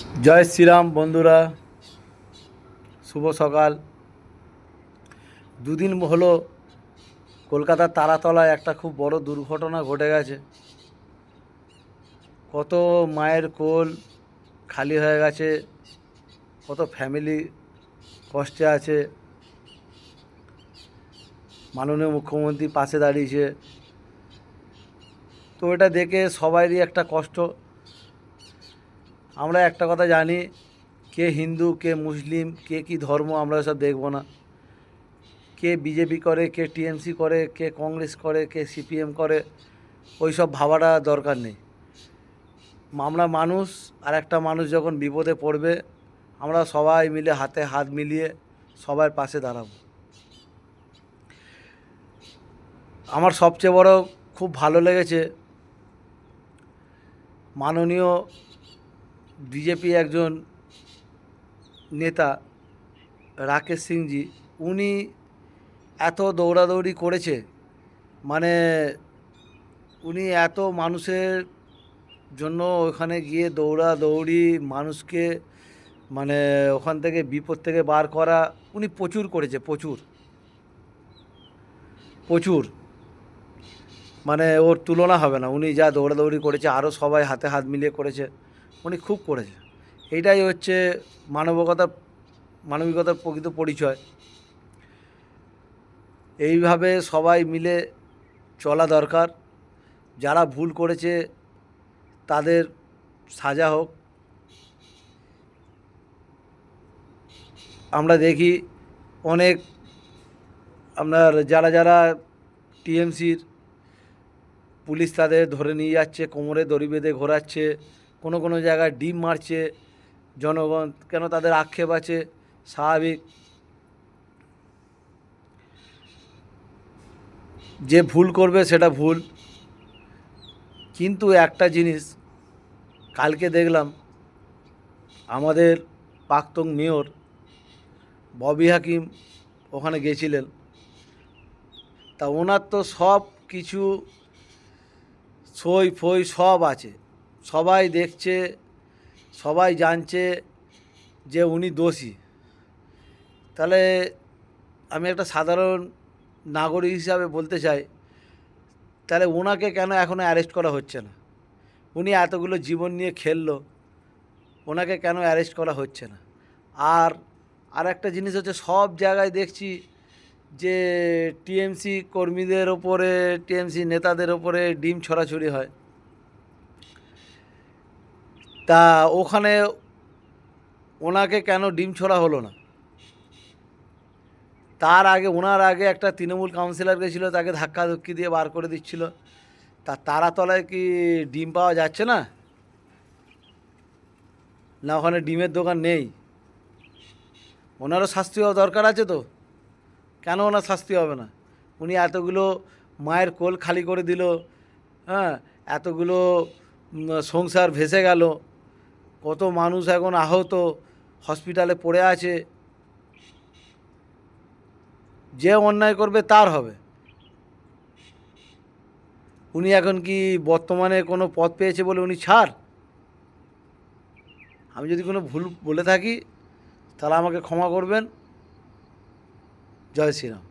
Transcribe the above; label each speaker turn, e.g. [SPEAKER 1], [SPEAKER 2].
[SPEAKER 1] জয় শ্রীরাম বন্ধুরা, শুভ সকাল। দুদিন হলো কলকাতার তারাতলায় একটা খুব বড় দুর্ঘটনা ঘটে গেছে। কত মায়ের কোল খালি হয়ে গেছে, কত ফ্যামিলি কষ্টে আছে। মাননীয় মুখ্যমন্ত্রী পাশে দাঁড়িয়েছে, তো এটা দেখে সবারই একটা কষ্ট। আমরা একটা কথা জানি, কে হিন্দু কে মুসলিম কে কী ধর্ম আমরা সব দেখব না। কে বিজেপি করে কে টিএমসি করে কে কংগ্রেস করে কে সিপিএম করে, ওই সব ভাবাটা দরকার নেই। আমরা মানুষ, আর একটা মানুষ যখন বিপদে পড়বে আমরা সবাই মিলে হাতে হাত মিলিয়ে সবার পাশে দাঁড়াবো। আমার সবচেয়ে বড় খুব ভালো লেগেছে, মাননীয় বিজেপি একজন নেতা রাকেশ সিংজি, উনি এত দৌড়াদৌড়ি করেছে, মানে উনি এত মানুষের জন্য ওখানে গিয়ে দৌড়াদৌড়ি মানুষকে মানে ওখান থেকে বিপদ থেকে বার করা উনি প্রচুর করেছে, প্রচুর প্রচুর, মানে ওর তুলনা হবে না। উনি যা দৌড়াদৌড়ি করেছে, আরও সবাই হাতে হাত মিলিয়ে করেছে, উনি খুব করেছে। এইটাই হচ্ছে মানবিকতার প্রকৃত পরিচয়। এইভাবে সবাই মিলে চলা দরকার। যারা ভুল করেছে তাদের সাজা হোক। আমরা দেখি অনেক আপনার যারা যারা টিএমসির পুলিশ তাদের ধরে নিয়ে যাচ্ছে, কোমরে দড়ি বেঁধে ঘোরাচ্ছে, কোনো কোনো জায়গায় ডিম মারছে জনগণ, কেন তাদের আক্ষেপ আছে, স্বাভাবিক। যে ভুল করবে সেটা ভুল, কিন্তু একটা জিনিস কালকে দেখলাম, আমাদের প্রাক্তন মেয়র ববি হাকিম ওখানে গেছিলেন। তা ওনার তো সব কিছু সই ফই সব আছে, সবাই দেখছে, সবাই জানছে যে উনি দোষী। তাহলে আমি একটা সাধারণ নাগরিক হিসাবে বলতে চাই, তাহলে ওনাকে কেন এখনও অ্যারেস্ট করা হচ্ছে না? উনি এতগুলো জীবন নিয়ে খেললো, ওনাকে কেন অ্যারেস্ট করা হচ্ছে না? আর একটা জিনিস হচ্ছে, সব জায়গায় দেখছি যে টিএমসি কর্মীদের ওপরে, টিএমসি নেতাদের ওপরে ডিম ছড়াছড়ি হয়। তা ওখানে ওনাকে কেন ডিম ছোড়া হলো না? ওনার আগে একটা তৃণমূল কাউন্সিলর গেছিলো, তাকে ধাক্কাধুক্কি দিয়ে বার করে দিচ্ছিল। তারাতলায় কি ডিম পাওয়া যাচ্ছে না? না ওখানে ডিমের দোকান নেই? ওনারও শাস্তি হওয়া দরকার আছে তো, কেন ওনার শাস্তি হবে না? উনি এতগুলো মায়ের কোল খালি করে দিল, হ্যাঁ, এতগুলো সংসার ভেসে গেল, কত মানুষ এখন আহত হসপিটালে পড়ে আছে। যে অন্যায় করবে তার হবে। উনি এখন কি বর্তমানে কোনো পদ পেয়েছে বলে উনি ছাড়? আমি যদি কোনো ভুল বলে থাকি তাহলে আমাকে ক্ষমা করবেন। জয় শ্রীরাম।